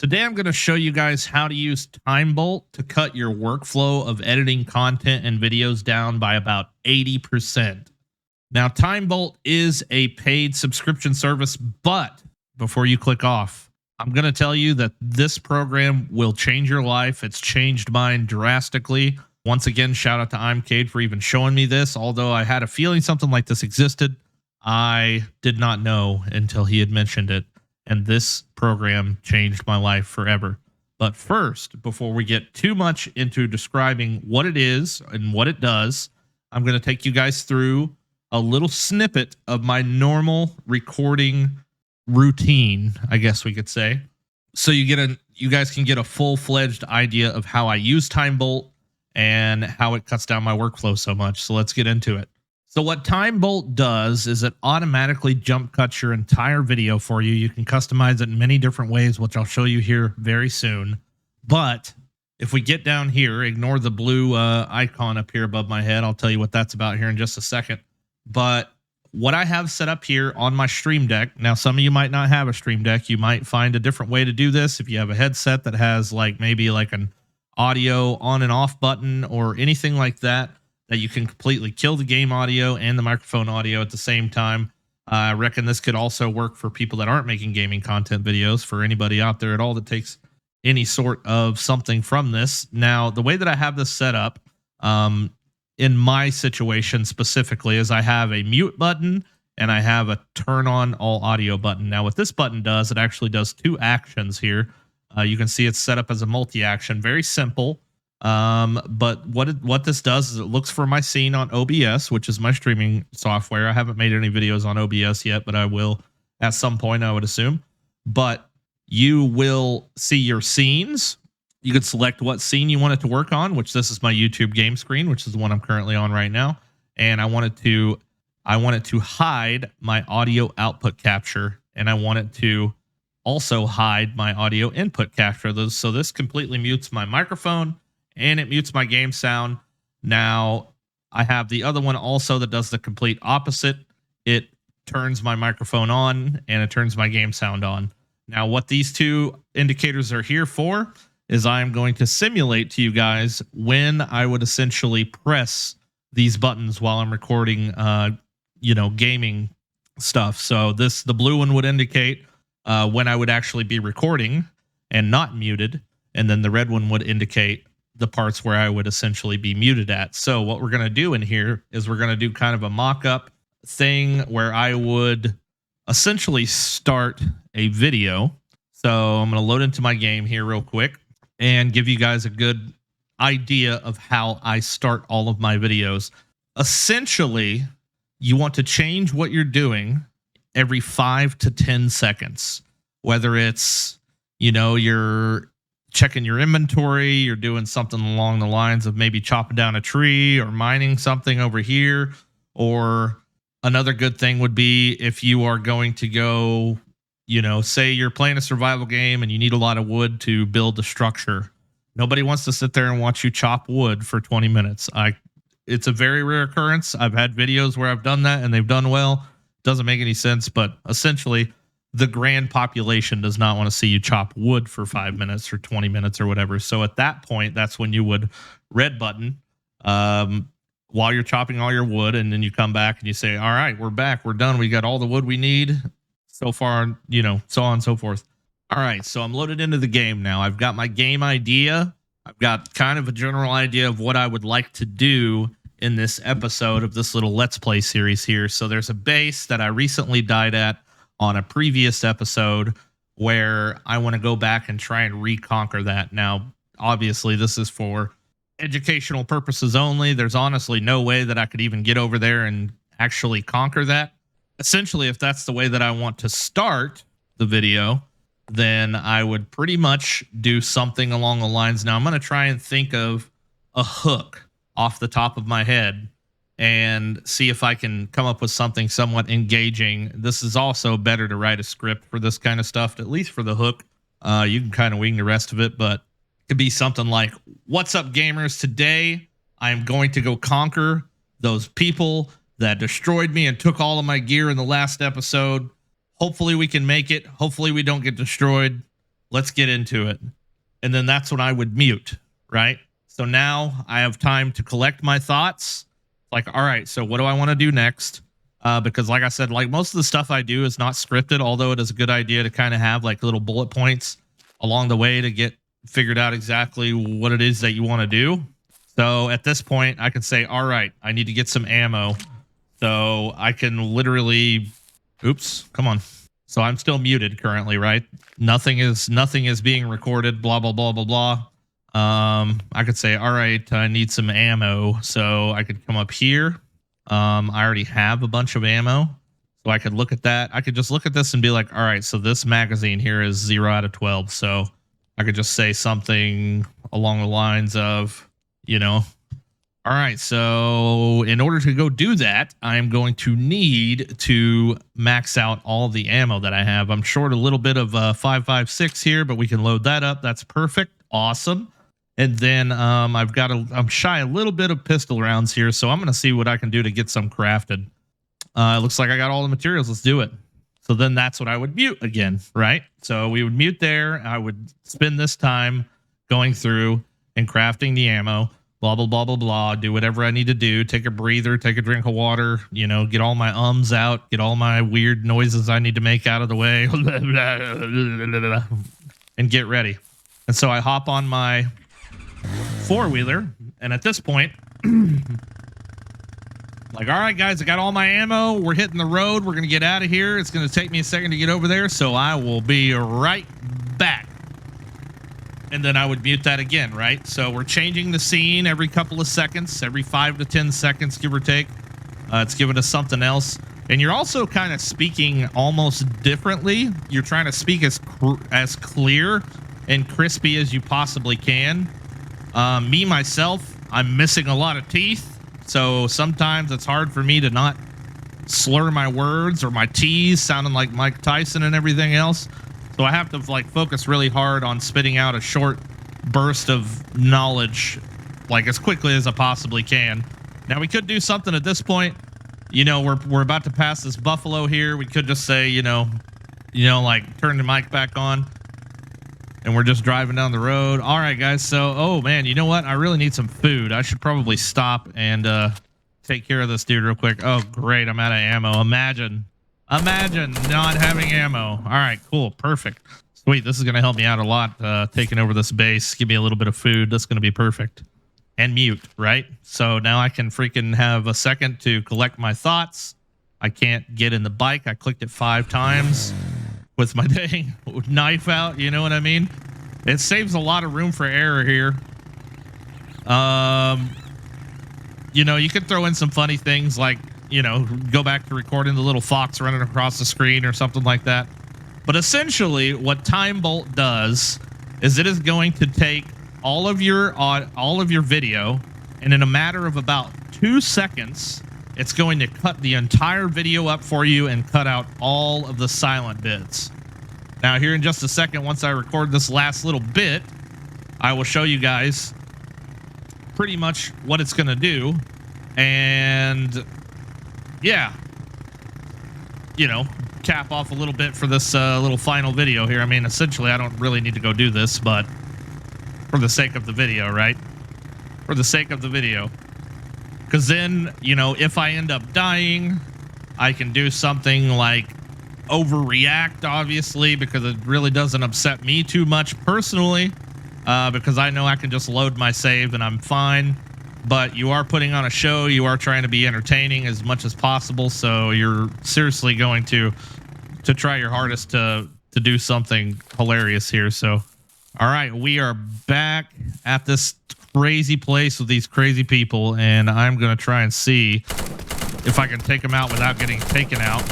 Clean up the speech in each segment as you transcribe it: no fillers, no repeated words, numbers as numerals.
Today, I'm going to show you guys how to use TimeBolt to cut your workflow of editing content and videos down by about 80%. Now, TimeBolt is a paid subscription service, but before you click off, I'm going to tell you that this program will change your life. It's changed mine drastically. Once again, shout out to ImCade for even showing me this. Although I had a feeling something like this existed, I did not know until he had mentioned it. And this program changed my life forever. But first, before we get too much into describing what it is and what it does, I'm going to take you guys through a little snippet of my normal recording routine, I guess we could say. So you guys can get a full-fledged idea of how I use TimeBolt and how it cuts down my workflow so much. So let's get into it. So what TimeBolt does is it automatically jump cuts your entire video for you. You can customize it in many different ways, which I'll show you here very soon. But if we get down here, ignore the blue icon up here above my head. I'll tell you what that's about here in just a second. But what I have set up here on my Stream Deck, now some of you might not have a Stream Deck. You might find a different way to do this. If you have a headset that has maybe like an audio on and off button or anything like that, that you can completely kill the game audio and the microphone audio at the same time. I reckon this could also work for people that aren't making gaming content videos, for anybody out there at all that takes any sort of something from this. Now, the way that I have this set up in my situation specifically is I have a mute button and I have a turn on all audio button. Now, what this button does, it actually does two actions here. You can see it's set up as a multi-action, very simple. But what this does is it looks for my scene on OBS, which is my streaming software. I haven't made any videos on OBS yet, but I will at some point, I would assume. But you will see your scenes. You can select what scene you want it to work on, which this is my YouTube game screen, which is the one I'm currently on right now. And I want it to hide my audio output capture, and I want it to also hide my audio input capture. So this completely mutes my microphone and it mutes my game sound. Now, I have the other one also that does the complete opposite. It turns my microphone on and it turns my game sound on. Now, what these two indicators are here for is I'm going to simulate to you guys when I would essentially press these buttons while I'm recording, gaming stuff. So the blue one would indicate when I would actually be recording and not muted. And then the red one would indicate the parts where I would essentially be muted at. So what we're going to do in here is we're going to do kind of a mock-up thing where I would essentially start a video. So I'm going to load into my game here real quick and give you guys a good idea of how I start all of my videos. Essentially, you want to change what you're doing every 5 to 10 seconds, whether it's, you're checking your inventory, you're doing something along the lines of maybe chopping down a tree or mining something over here. Or another good thing would be if you are going to go, say you're playing a survival game and you need a lot of wood to build a structure. Nobody wants to sit there and watch you chop wood for 20 minutes. It's a very rare occurrence. I've had videos where I've done that and they've done well. Doesn't make any sense, but essentially the grand population does not want to see you chop wood for 5 minutes or 20 minutes or whatever. So at that point, that's when you would red button while you're chopping all your wood. And then you come back and you say, all right, we're back. We're done. We got all the wood we need so far, so on and so forth. All right. So I'm loaded into the game now. I've got my game idea. I've got kind of a general idea of what I would like to do in this episode of this little Let's Play series here. So there's a base that I recently died at on a previous episode where I want to go back and try and reconquer that. Now, obviously, this is for educational purposes only. There's honestly no way that I could even get over there and actually conquer that. Essentially, if that's the way that I want to start the video, then I would pretty much do something along the lines. Now, I'm going to try and think of a hook off the top of my head and see if I can come up with something somewhat engaging. This is also better to write a script for this kind of stuff, at least for the hook. You can kind of wing the rest of it, but it could be something like, what's up, gamers? Today, I'm going to go conquer those people that destroyed me and took all of my gear in the last episode. Hopefully we can make it. Hopefully we don't get destroyed. let's get into it. And then that's when I would mute, right? So now I have time to collect my thoughts. Like, all right, so what do I want to do next? Because like I said, like most of the stuff I do is not scripted, although it is a good idea to kind of have like little bullet points along the way to get figured out exactly what it is that you want to do. So at this point I can say, all right, I need to get some ammo. So I can literally, oops, come on. So I'm still muted currently, right? Nothing is being recorded, blah, blah, blah, blah, blah. I could say, all right, I need some ammo. So I could come up here. I already have a bunch of ammo. So I could look at that. I could just look at this and be like, all right, so this magazine here is 0 out of 12. So I could just say something along the lines of, you know, all right, so in order to go do that, I'm going to need to max out all the ammo that I have. I'm short a little bit of 5.56 here, but we can load that up. That's perfect. Awesome. And then I'm shy a little bit of pistol rounds here, so I'm going to see what I can do to get some crafted. It looks like I got all the materials. Let's do it. So then that's what I would mute again, right? So we would mute there. I would spend this time going through and crafting the ammo. Blah, blah, blah, blah, blah. Do whatever I need to do. Take a breather, take a drink of water, you know, get all my ums out, get all my weird noises I need to make out of the way, and get ready. And so I hop on my four-wheeler, and at this point, like, all right, guys, I got all my ammo. We're hitting the road. We're going to get out of here. It's going to take me a second to get over there, so I will be right back. And then I would mute that again, right? So we're changing the scene every couple of seconds, every 5 to 10 seconds, give or take. It's giving us something else. And you're also kind of speaking almost differently. You're trying to speak as clear and crispy as you possibly can. Me, myself, I'm missing a lot of teeth. So sometimes it's hard for me to not slur my words or my T's sounding like Mike Tyson and everything else. So I have to like focus really hard on spitting out a short burst of knowledge, like as quickly as I possibly can. Now we could do something at this point. You know, we're about to pass this buffalo here. We could just say, you know, like turn the mic back on, and we're just driving down the road. All right, guys. So, oh man, you know what? I really need some food. I should probably stop and take care of this dude real quick. Oh, great! I'm out of ammo. Imagine not having ammo. All right, cool, perfect, sweet. This is gonna help me out a lot. Taking over this base, give me a little bit of food. That's gonna be perfect. And mute, right? So now I can freaking have a second to collect my thoughts. I can't get in the bike. I clicked it 5 times with my dang knife out. You know what I mean? It saves a lot of room for error here. You know, you could throw in some funny things like, you know, go back to recording the little fox running across the screen or something like that. But essentially what TimeBolt does is it is going to take all of your video, and in a matter of about 2 seconds, it's going to cut the entire video up for you and cut out all of the silent bits. Now here in just a second, once I record this last little bit, I will show you guys pretty much what it's going to do. And yeah, you know, cap off a little bit for this little final video here. I mean, essentially, I don't really need to go do this, but for the sake of the video, right? For the sake of the video. Because then, you know, if I end up dying, I can do something like overreact, obviously, because it really doesn't upset me too much personally, because I know I can just load my save and I'm fine. But you are putting on a show. You are trying to be entertaining as much as possible. So you're seriously going to try your hardest to do something hilarious here. So, all right, we are back at this crazy place with these crazy people, and I'm going to try and see if I can take them out without getting taken out.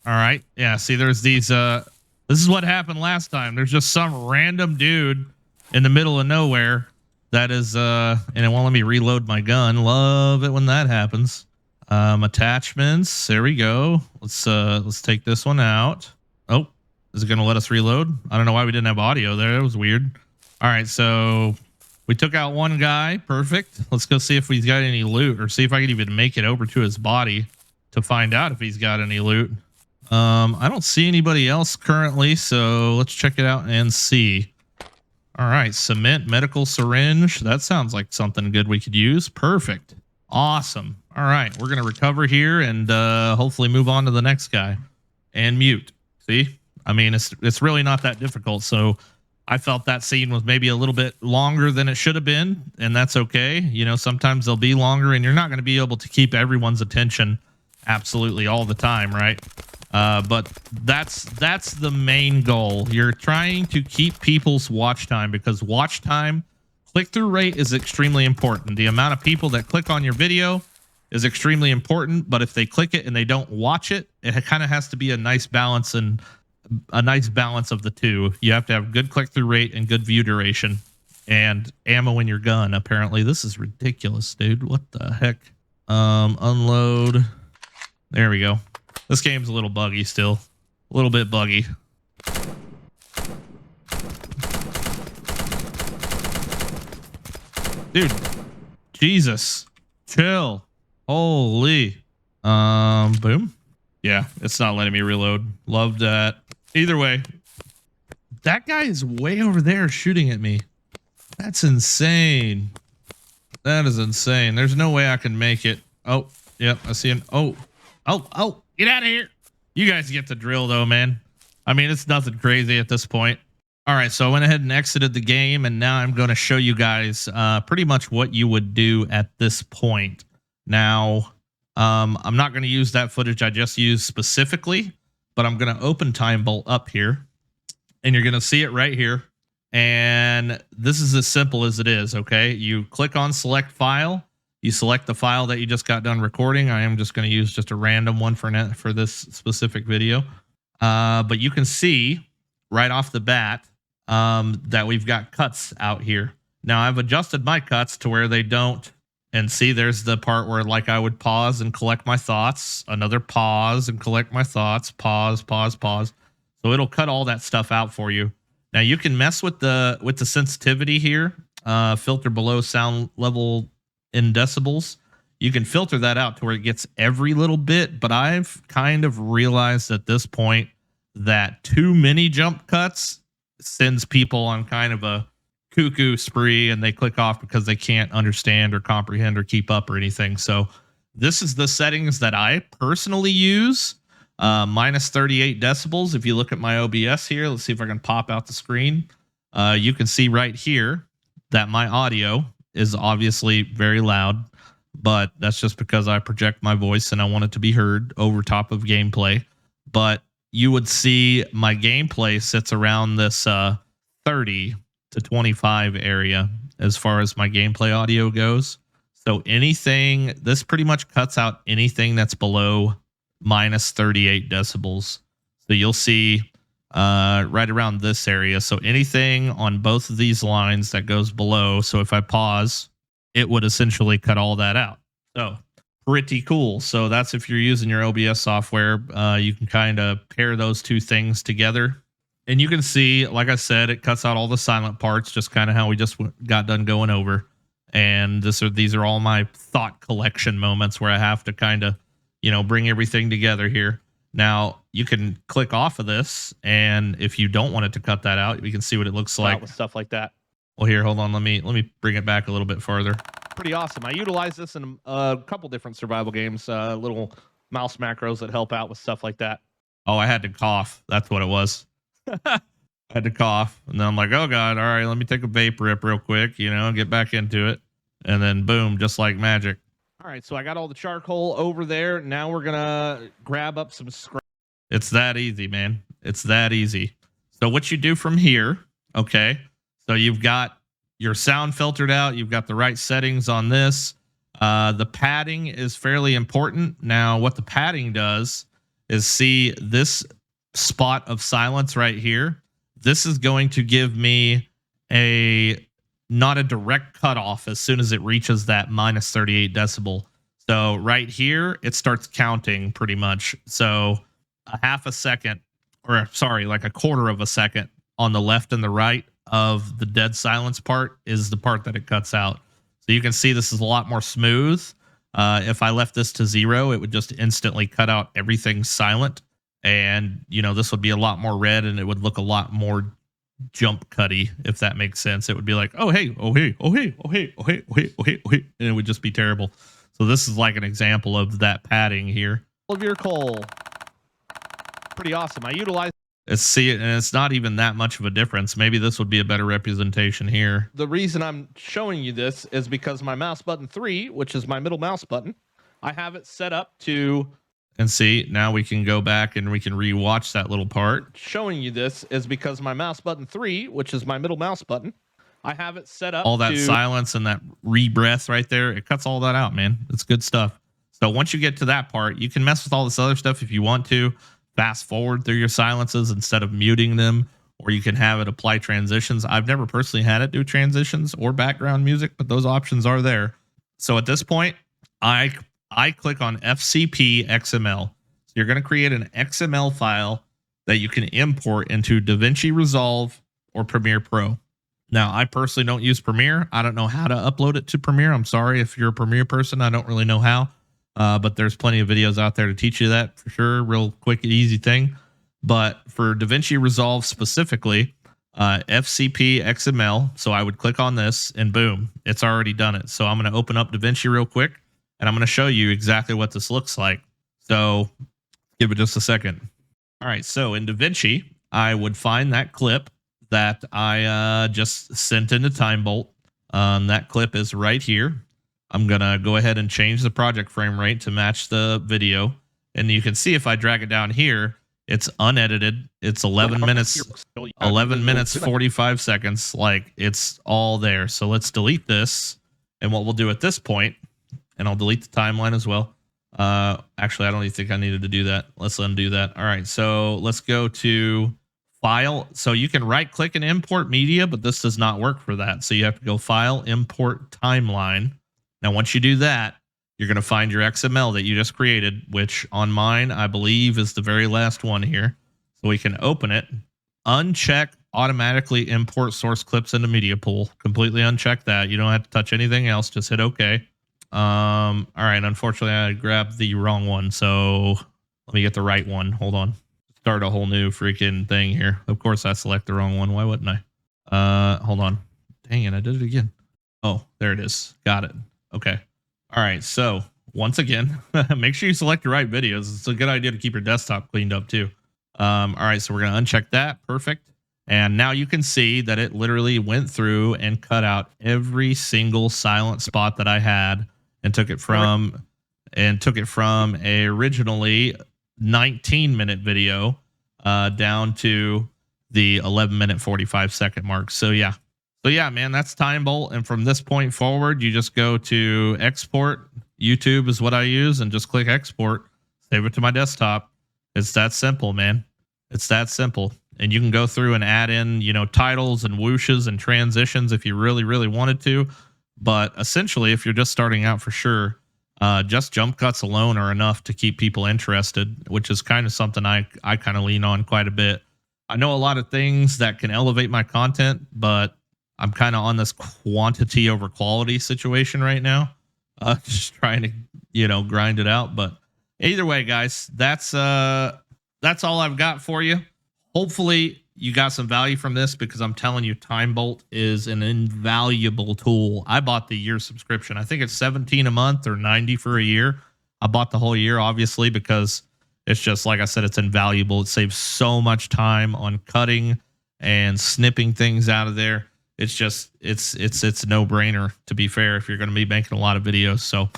All right. Yeah, see, there's these this is what happened last time. There's just some random dude in the middle of nowhere that is and it won't let me reload my gun. Love it when that happens. Attachments, there we go. Let's take this one out. Oh, is it going to let us reload? I don't know why we didn't have audio there. That was weird. All right, so we took out one guy. Perfect. Let's go see if he's got any loot, or see if I could even make it over to his body to find out if he's got any loot. I don't see anybody else currently, so let's check it out and see. All right, cement medical syringe. That sounds like something good we could use. Perfect. Awesome. All right, we're gonna recover here and hopefully move on to the next guy. And mute. See? I mean, it's really not that difficult. So I felt that scene was maybe a little bit longer than it should have been, and that's okay. You know, sometimes they'll be longer, and you're not going to be able to keep everyone's attention absolutely all the time, right? But that's the main goal. You're trying to keep people's watch time, because watch time, click-through rate is extremely important. The amount of people that click on your video is extremely important, but if they click it and they don't watch it, it kind of has to be a nice balance, and a nice balance of the two. You have to have good click-through rate and good view duration and ammo in your gun. Apparently, this is ridiculous, dude. What the heck? Unload. There we go. This game's a little buggy still. A little bit buggy. Dude, Jesus. Chill. Holy. Boom. Yeah, it's not letting me reload. Love that. Either way, that guy is way over there shooting at me. That's insane. That is insane. There's no way I can make it. Oh, yep, I see him. Oh, get out of here. You guys get the drill though, man. I mean, it's nothing crazy at this point. All right, so I went ahead and exited the game, and now I'm going to show you guys pretty much what you would do at this point. Now, I'm not going to use that footage I just used specifically, but I'm going to open TimeBolt up here, and you're going to see it right here. And this is as simple as it is, okay? You click on select file. You select the file that you just got done recording. I am just going to use just a random one for this specific video. But you can see right off the bat that we've got cuts out here. Now, I've adjusted my cuts to where they don't. And see, there's the part where like I would pause and collect my thoughts, another pause and collect my thoughts, pause, pause, pause. So it'll cut all that stuff out for you. Now you can mess with the sensitivity here, filter below sound level in decibels. You can filter that out to where it gets every little bit, but I've kind of realized at this point that too many jump cuts sends people on kind of a cuckoo spree, and they click off because they can't understand or comprehend or keep up or anything. So this is the settings that I personally use. Minus 38 decibels. If you look at my OBS here, let's see if I can pop out the screen. You can see right here that my audio is obviously very loud, but that's just because I project my voice and I want it to be heard over top of gameplay. But you would see my gameplay sits around this 30 to 25 area as far as my gameplay audio goes. So anything, this pretty much cuts out anything that's below minus 38 decibels. So you'll see right around this area. So anything on both of these lines that goes below. So if I pause, it would essentially cut all that out. So pretty cool. So that's if you're using your OBS software, you can kind of pair those two things together. And you can see, like I said, it cuts out all the silent parts, just kind of how we just got done going over. And these are all my thought collection moments where I have to kind of, bring everything together here. Now, you can click off of this, and if you don't want it to cut that out, you can see what it looks like with stuff like that. Well, here, hold on. Let me bring it back a little bit farther. Pretty awesome. I utilize this in a couple different survival games, little mouse macros that help out with stuff like that. Oh, I had to cough. That's what it was. I had to cough, and then I'm like, oh god, all right, let me take a vape rip real quick, get back into it, and then boom, just like magic. All right, so I got all the charcoal over there. Now we're gonna grab up some scrap. It's that easy, man. It's that easy. So what you do from here, okay, so you've got your sound filtered out, you've got the right settings on this. The padding is fairly important. Now what the padding does is, see this spot of silence right here. This is going to give me not a direct cutoff as soon as it reaches that minus 38 decibel. So right here, it starts counting pretty much. So a half a second, or sorry, like a quarter of a second on the left and the right of the dead silence part is the part that it cuts out. So you can see this is a lot more smooth. If I left this to 0, it would just instantly cut out everything silent. And, you know, this would be a lot more red and it would look a lot more jump cutty, if that makes sense. It would be like, oh, hey, oh, hey, oh, hey, oh, hey, oh, hey, oh, hey, oh, hey, oh, hey. And it would just be terrible. So this is like an example of that padding here. Of your coal. Pretty awesome. I utilize. See it, and it's not even that much of a difference. Maybe this would be a better representation here. The reason I'm showing you this is because my mouse button 3, which is my middle mouse button, I have it set up to. And see, now we can go back and we can rewatch that little part. Showing you this is because my mouse button 3, which is my middle mouse button, I have it set up all that silence and that rebreath right there. It cuts all that out, man. It's good stuff. So once you get to that part, you can mess with all this other stuff if you want to. Fast forward through your silences instead of muting them, or you can have it apply transitions. I've never personally had it do transitions or background music, but those options are there. So at this point, I click on FCP XML. So you're going to create an XML file that you can import into DaVinci Resolve or Premiere Pro. Now, I personally don't use Premiere. I don't know how to upload it to Premiere. I'm sorry if you're a Premiere person. I don't really know how. But there's plenty of videos out there to teach you that for sure. Real quick, easy thing. But for DaVinci Resolve specifically, FCP XML. So I would click on this and boom, it's already done it. So I'm going to open up DaVinci real quick and I'm going to show you exactly what this looks like. So give it just a second. All right. So in DaVinci, I would find that clip that I just sent into TimeBolt. That clip is right here. I'm going to go ahead and change the project frame rate to match the video. And you can see if I drag it down here, it's unedited. It's 11 minutes, 45 seconds. Like it's all there. So let's delete this. And what we'll do at this point, and I'll delete the timeline as well. Actually, I don't even think I needed to do that. Let's undo that. All right. So let's go to File. So you can right click and import media, but this does not work for that. So you have to go File, Import Timeline. Now, once you do that, you're going to find your XML that you just created, which on mine, I believe is the very last one here. So we can open it, uncheck automatically import source clips into media pool, completely uncheck that. You don't have to touch anything else. Just hit OK. All right. Unfortunately, I grabbed the wrong one. So let me get the right one. Hold on. Start a whole new freaking thing here. Of course, I select the wrong one. Why wouldn't I? Hold on. Dang it. I did it again. Oh, there it is. Got it. Okay. All right. So once again, make sure you select the right videos. It's a good idea to keep your desktop cleaned up too. All right. So we're going to uncheck that. Perfect. And now you can see that it literally went through and cut out every single silent spot that I had and took it from a originally 19-minute video down to the 11-minute 45-second mark. So yeah. So yeah, man, that's TimeBolt. And from this point forward, you just go to export. YouTube is what I use, and just click export, save it to my desktop. It's that simple, man. It's that simple. And you can go through and add in, you know, titles and whooshes and transitions if you really, really wanted to. But essentially, if you're just starting out, for sure, just jump cuts alone are enough to keep people interested, which is kind of something I kind of lean on quite a bit. I know a lot of things that can elevate my content, but I'm kind of on this quantity over quality situation right now. Just trying to, you know, grind it out. But either way, guys, that's all I've got for you. Hopefully you got some value from this, because I'm telling you, TimeBolt is an invaluable tool. I bought the year subscription. I think it's $17 a month or $90 for a year. I bought the whole year, obviously, because it's just, like I said, it's invaluable. It saves so much time on cutting and snipping things out of there. It's just, it's a no-brainer, to be fair, if you're going to be making a lot of videos. So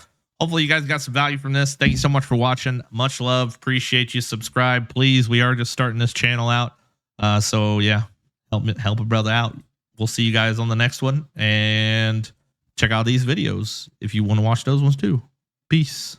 hopefully you guys got some value from this. Thank you so much for watching. Much love. Appreciate you. Subscribe, please. We are just starting this channel out. So yeah, help a brother out. We'll see you guys on the next one, and check out these videos if you want to watch those ones too. Peace.